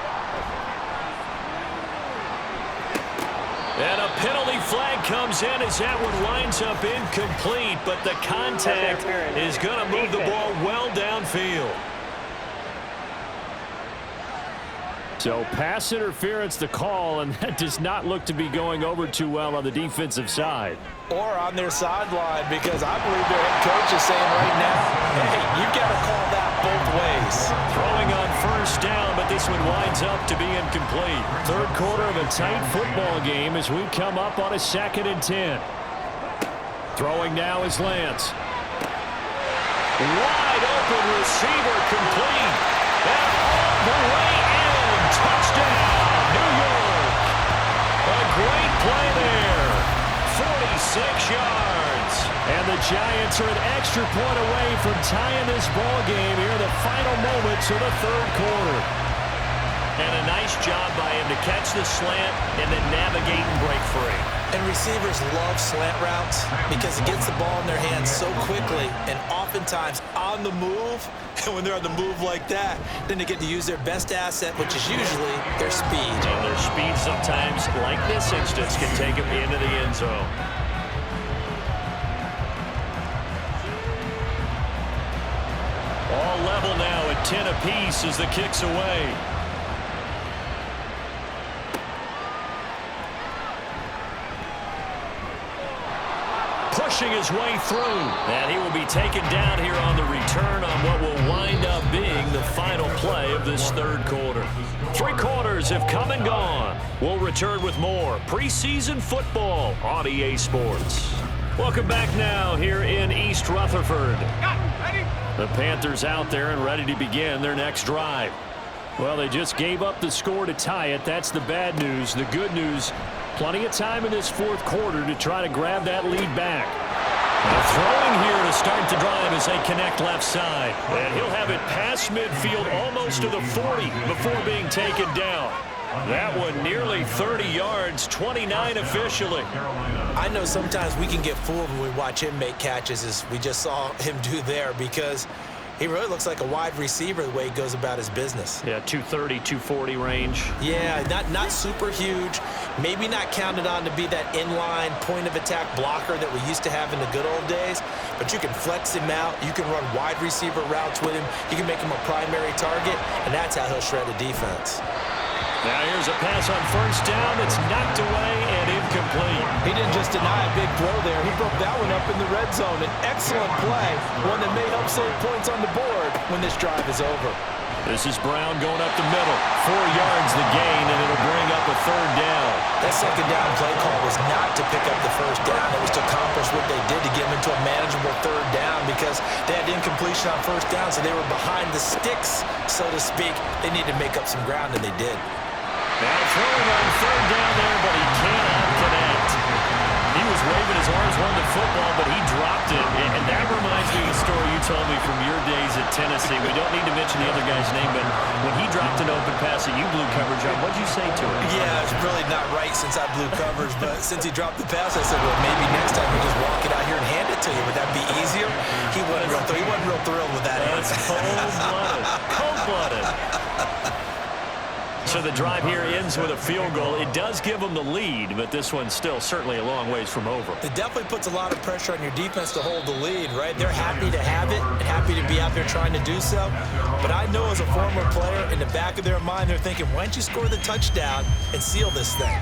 And a penalty flag comes in as that one winds up incomplete, but the contact is going to move the ball well downfield. So pass interference the call, and that does not look to be going over too well on the defensive side. Or on their sideline, because I believe their head coach is saying right now, hey, you've got to call that both ways. Throwing on first down, but this one winds up to be incomplete. 3rd quarter of a tight football game as we come up on a 2nd and 10. Throwing now is Lance. Wide open receiver complete. And all the way in. Touchdown, New York. A great play there. 46 yards. And the Giants are an extra point away from tying this ball game here in the final moments of the 3rd quarter. And a nice job by him to catch the slant and then navigate and break free. And receivers love slant routes because it gets the ball in their hands so quickly and oftentimes on the move. And when they're on the move like that, then they get to use their best asset, which is usually their speed. And their speed sometimes, like this instance, can take them into the end zone. All level now at 10 apiece as the kick's away. pushing his way through. And he will be taken down here on the return on what will wind up being the final play of this third quarter. 3 quarters have come and gone. We'll return with more preseason football on EA Sports. Welcome back now here in East Rutherford. The Panthers out there and ready to begin their next drive. Well, they just gave up the score to tie it. That's the bad news. The good news, plenty of time in this fourth quarter to try to grab that lead back. Throwing here to start the drive as they connect left side. And he'll have it past midfield almost to the 40 before being taken down. That one nearly 30 yards, 29 officially. I know sometimes we can get fooled when we watch him make catches, as we just saw him do there, because he really looks like a wide receiver the way he goes about his business. Yeah, 230, 240 range. Yeah, not super huge. Maybe not counted on to be that inline point-of-attack blocker that we used to have in the good old days. But you can flex him out. You can run wide receiver routes with him. You can make him a primary target, and that's how he'll shred a defense. Now here's a pass on first down. It's knocked away and incomplete. He didn't just deny a big throw there. He broke that one up in the red zone. An excellent play, one that may help save points on the board when this drive is over. This is Brown going up the middle. 4 yards the gain, and it'll bring up a third down. That second down play call was not to pick up the first down. It was to accomplish what they did to get them into a manageable third down, because they had incompletion on first down, so they were behind the sticks, so to speak. They needed to make up some ground, and they did. Now throwing on third down there, but he cannot connect. He was waving his arms, wanting the football, but he dropped it. And that reminds me of the story you told me from your days at Tennessee. We don't need to mention the other guy's name, but when he dropped an open pass that you blew coverage on, what did you say to him? Yeah, it's really not right since I blew coverage, but since he dropped the pass, I said, well, maybe next time we just walk it out here and hand it to you. Would that be easier? He wasn't real thrilled with that answer. Cold-blooded. Cold-blooded. So the drive here ends with a field goal. It does give them the lead, but this one's still certainly a long ways from over. It definitely puts a lot of pressure on your defense to hold the lead, right? They're happy to have it and happy to be out there trying to do so. But I know as a former player, in the back of their mind, they're thinking, why don't you score the touchdown and seal this thing?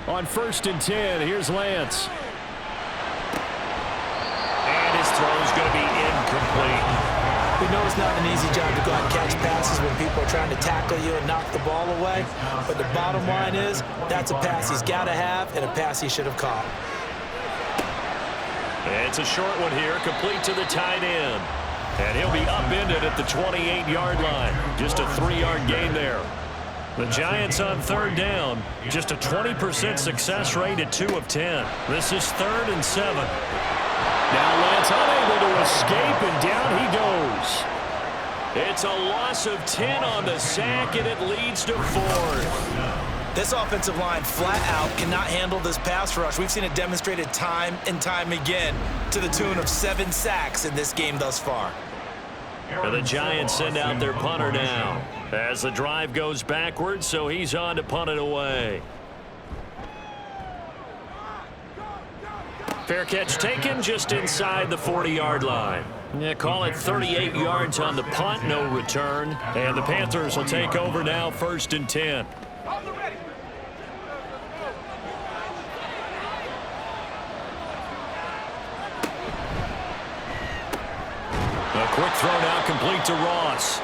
On 1st and 10, here's Lance. His throw is going to be incomplete. We know it's not an easy job to go out and catch passes when people are trying to tackle you and knock the ball away. But the bottom line is, that's a pass he's got to have and a pass he should have caught. It's a short one here, complete to the tight end. And he'll be upended at the 28-yard line. Just a 3-yard gain there. The Giants on third down, just a 20% success rate at 2 of 10. This is 3rd and 7. Now Lance unable to escape, and down he goes. It's a loss of 10 on the sack, and it leads to 4th. This offensive line flat out cannot handle this pass rush. We've seen it demonstrated time and time again to the tune of 7 sacks in this game thus far. And the Giants send out their punter now as the drive goes backwards, so he's on to punt it away. Fair catch taken just inside the 40-yard line. Yeah, call it 38 yards on the punt, no return. And the Panthers will take over now, 1st and 10. A quick throw now complete to Ross.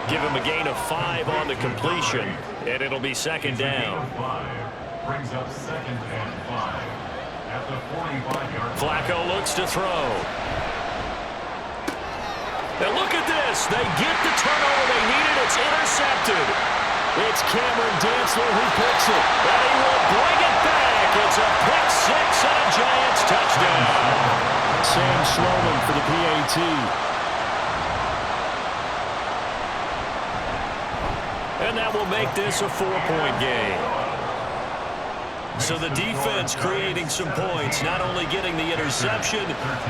Give him a gain of 5 on the completion, and it'll be 2nd down. Brings up 2nd and 5. At the 45-yard line. Flacco looks to throw. And look at this. They get the turnover they needed. It's intercepted. It's Cameron Dantzler who picks it. And he will bring it back. It's a pick 6 and a Giants touchdown. Sam Schloman for the PAT. And that will make this a 4-point game. So the defense creating some points, not only getting the interception,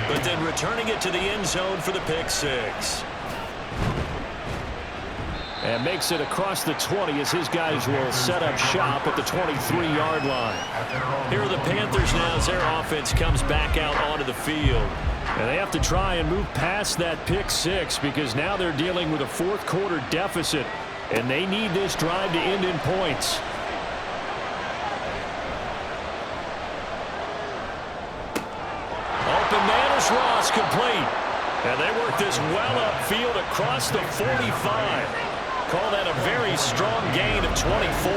but then returning it to the end zone for the pick 6. And makes it across the 20 as his guys will set up shop at the 23-yard line. Here are the Panthers now as their offense comes back out onto the field. And they have to try and move past that pick 6 because now they're dealing with a fourth quarter deficit. And they need this drive to end in points. Open man is Ross, complete. And they work this well upfield across the 45. Call that a very strong gain of 24.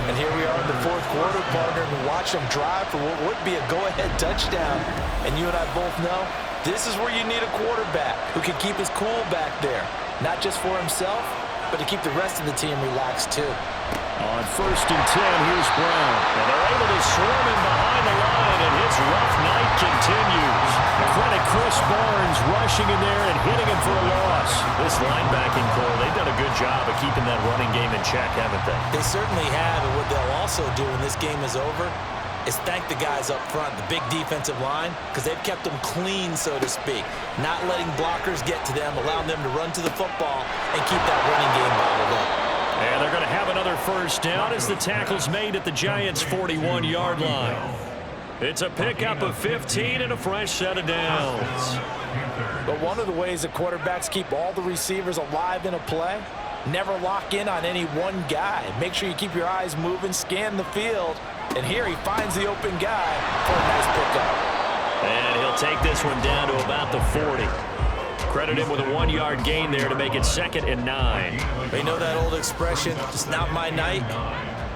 And here we are in the fourth quarter, partner, and watch them drive for what would be a go-ahead touchdown. And you and I both know this is where you need a quarterback who can keep his cool back there. Not just for himself, but to keep the rest of the team relaxed too. On 1st and 10, here's Brown. And they're able to swarm him behind the line, and his rough night continues. Credit Chris Barnes rushing in there and hitting him for a loss. This linebacking core, they've done a good job of keeping that running game in check, haven't they? They certainly have, and what they'll also do when this game is over is thank the guys up front, the big defensive line, because they've kept them clean, so to speak. Not letting blockers get to them, allowing them to run to the football and keep that running game bottled up. And they're going to have another first down as the tackle's made at the Giants' 41-yard line. It's a pickup of 15 and a fresh set of downs. But one of the ways that quarterbacks keep all the receivers alive in a play, never lock in on any one guy. Make sure you keep your eyes moving, scan the field. And here he finds the open guy for a nice pickup. And he'll take this one down to about the 40. Credit him with a 1-yard gain there to make it 2nd and 9. You know that old expression, it's not my night?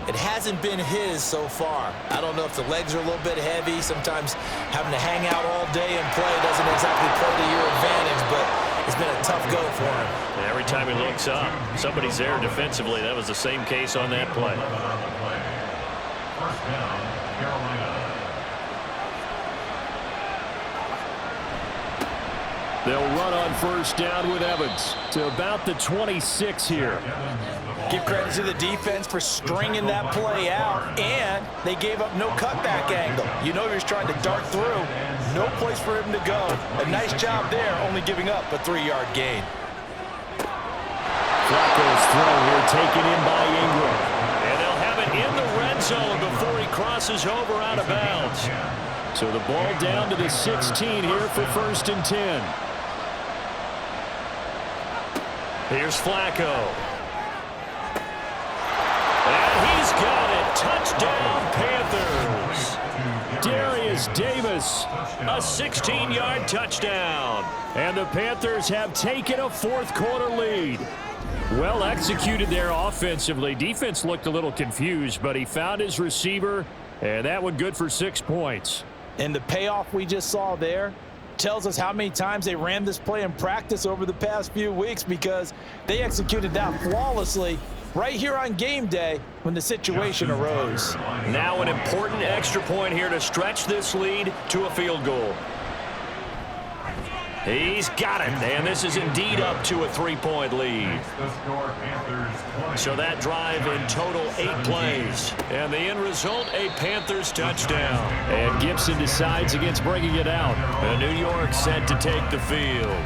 It hasn't been his so far. I don't know if the legs are a little bit heavy. Sometimes having to hang out all day and play doesn't exactly play to your advantage, but it's been a tough go for him. And every time he looks up, somebody's there defensively. That was the same case on that play. First down, Carolina. They'll run on first down with Evans to about the 26 here. Give credit to the defense for stringing that play out, and they gave up no cutback angle. You know he was trying to dart through. No place for him to go. A nice job there, only giving up a 3-yard gain. Flacco's throw here taken in by Ingram. And they'll have it in the red zone before he crosses over out of bounds. So the ball down to the 16 here for 1st and 10. Here's Flacco. And he's got it. Touchdown, Panthers. Darius Davis, a 16-yard touchdown. And the Panthers have taken a fourth-quarter lead. Well executed there offensively. Defense looked a little confused, but he found his receiver, and that one good for 6 points. And the payoff we just saw there tells us how many times they ran this play in practice over the past few weeks, because they executed that flawlessly right here on game day when the situation arose. Now an important extra point here to stretch this lead to a field goal. He's got it, and this is indeed up to a 3-point lead. So that drive in total 8 plays. And the end result, a Panthers touchdown. And Gibson decides against bringing it out. And New York set to take the field.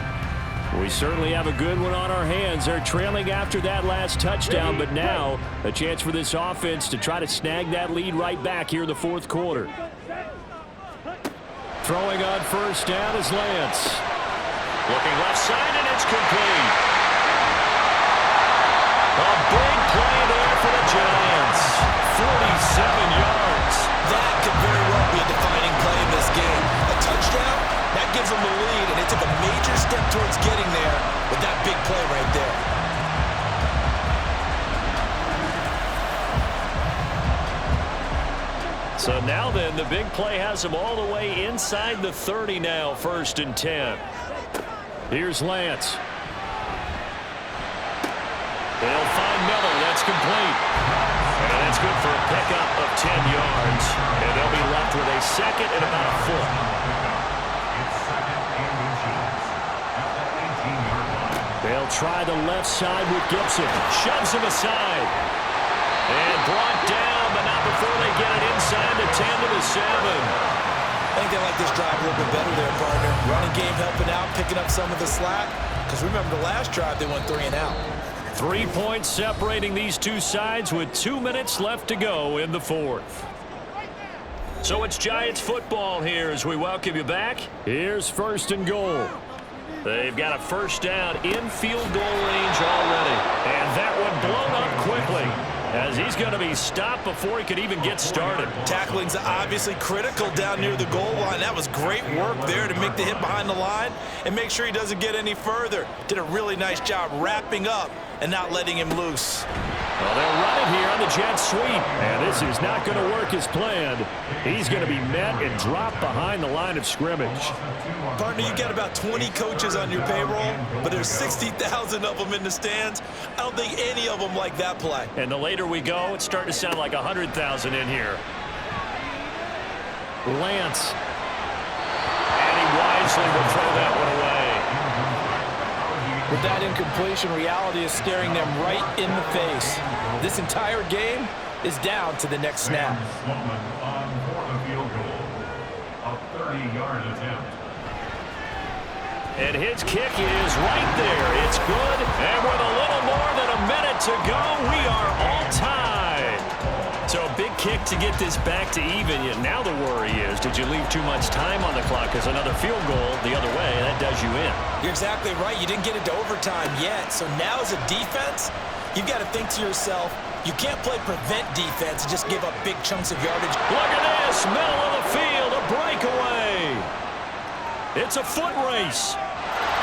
We certainly have a good one on our hands. They're trailing after that last touchdown, but now a chance for this offense to try to snag that lead right back here in the fourth quarter. Throwing on first down is Lance. Looking left side, and it's complete. A big play there for the Giants. 47 yards. That could very well be a defining play in this game. A touchdown, that gives them the lead, and it took a major step towards getting there with that big play right there. So now then, the big play has them all the way inside the 30 now, 1st and 10. Here's Lance. They'll find Miller. That's complete. And that's good for a pickup of 10 yards. And they'll be left with a 2nd and about a foot. They'll try the left side with Gibson. Shoves him aside. And brought down, but not before they get it inside the 10 to the 7. I think they like this drive a little bit better there, partner. Running game helping out, picking up some of the slack. Because remember, the last drive, they went 3 and out. 3 points separating these two sides with 2 minutes left to go in the fourth. So it's Giants football here as we welcome you back. Here's 1st and goal. They've got a first down in field goal range already. And that one as he's going to be stopped before he could even get started. Tackling's obviously critical down near the goal line. That was great work there to make the hit behind the line and make sure he doesn't get any further. Did a really nice job wrapping up and not letting him loose. Well, they'll run it here on the jet sweep, and this is not going to work as planned. He's going to be met and dropped behind the line of scrimmage. Partner, you got about 20 coaches on your payroll, but there's 60,000 of them in the stands. I don't think any of them like that play. And the later we go, it's starting to sound like 100,000 in here. Lance. And he wisely will throw that one away. With that incompletion, reality is staring them right in the face. This entire game is down to the next snap. On for the field goal. A 30-yard attempt. And his kick is right there. It's good. And with a little more than a minute to go, we are all tied. So a big kick to get this back to even. Yet now the worry is, did you leave too much time on the clock? Because another field goal the other way, that does you in. You're exactly right. You didn't get into overtime yet. So now as a defense, you've got to think to yourself, you can't play prevent defense and just give up big chunks of yardage. Look at this, middle of the field, a breakaway. It's a foot race.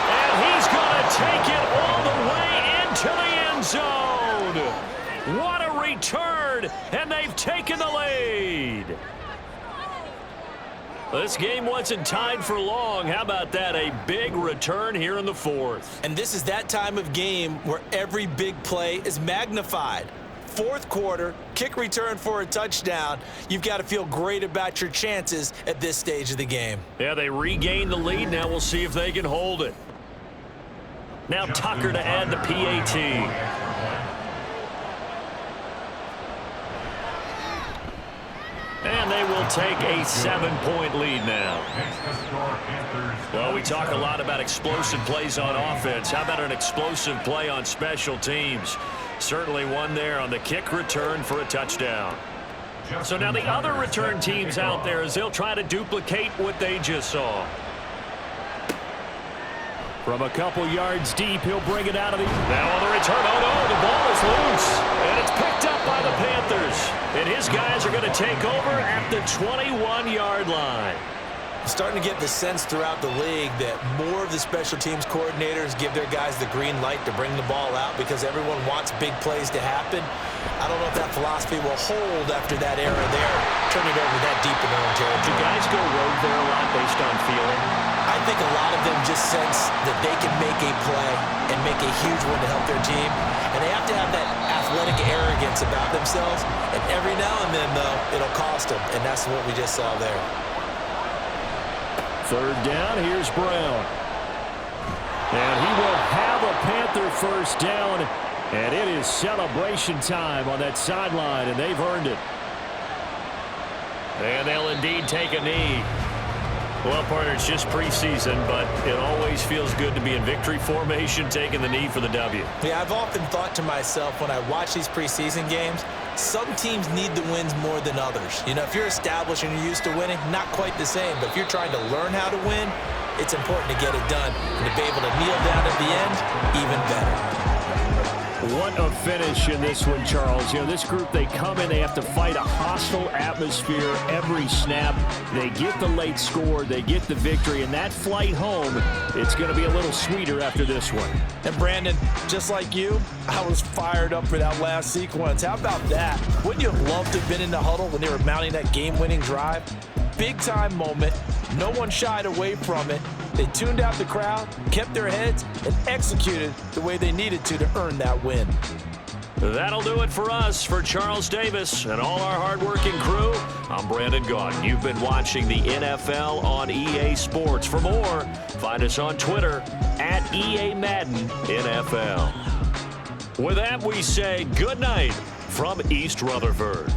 And he's going to take it all the way into the end zone. What a return, and they've taken the lead. This game wasn't tied for long. How about that? A big return here in the fourth. And this is that time of game where every big play is magnified. Fourth quarter, kick return for a touchdown. You've got to feel great about your chances at this stage of the game. Yeah, they regained the lead. Now we'll see if they can hold it. Now Tucker to add the PAT. And they will take a 7-point lead now. Well, we talk a lot about explosive plays on offense. How about an explosive play on special teams? Certainly one there on the kick return for a touchdown. So now the other return teams out there as they'll try to duplicate what they just saw. From a couple yards deep, he'll bring it out of the... Now on the return, oh no, the ball is loose. And it's picked up by the Panthers. And his guys are going to take over at the 21-yard line. Starting to get the sense throughout the league that more of the special teams coordinators give their guys the green light to bring the ball out because everyone wants big plays to happen. I don't know if that philosophy will hold after that era there. Turn it over that deep in their own territory. Do guys go rogue there a lot based on feeling? I think a lot of them just sense that they can make a play and make a huge one to help their team. And they have to have that athletic arrogance about themselves. And every now and then, though, it'll cost them. And that's what we just saw there. Third down, here's Brown. And he will have a Panther first down. And it is celebration time on that sideline, and they've earned it. And they'll indeed take a knee. Well, partner, it's just preseason, but it always feels good to be in victory formation, taking the knee for the W. Yeah, I've often thought to myself when I watch these preseason games, some teams need the wins more than others. You know, if you're established and you're used to winning, not quite the same. But if you're trying to learn how to win, it's important to get it done. And to be able to kneel down at the end, even better. What a finish in this one, Charles. You know, this group, they come in, they have to fight a hostile atmosphere every snap. They get the late score, they get the victory, and that flight home, it's going to be a little sweeter after this one. And Brandon, just like you, I was fired up for that last sequence. How about that? Wouldn't you have loved to have been in the huddle when they were mounting that game-winning drive? Big-time moment. No one shied away from it. They tuned out the crowd, kept their heads, and executed the way they needed to earn that win. That'll do it for us. For Charles Davis and all our hardworking crew, I'm Brandon Gaudin. You've been watching the NFL on EA Sports. For more, find us on Twitter at EA Madden NFL. With that, we say good night from East Rutherford.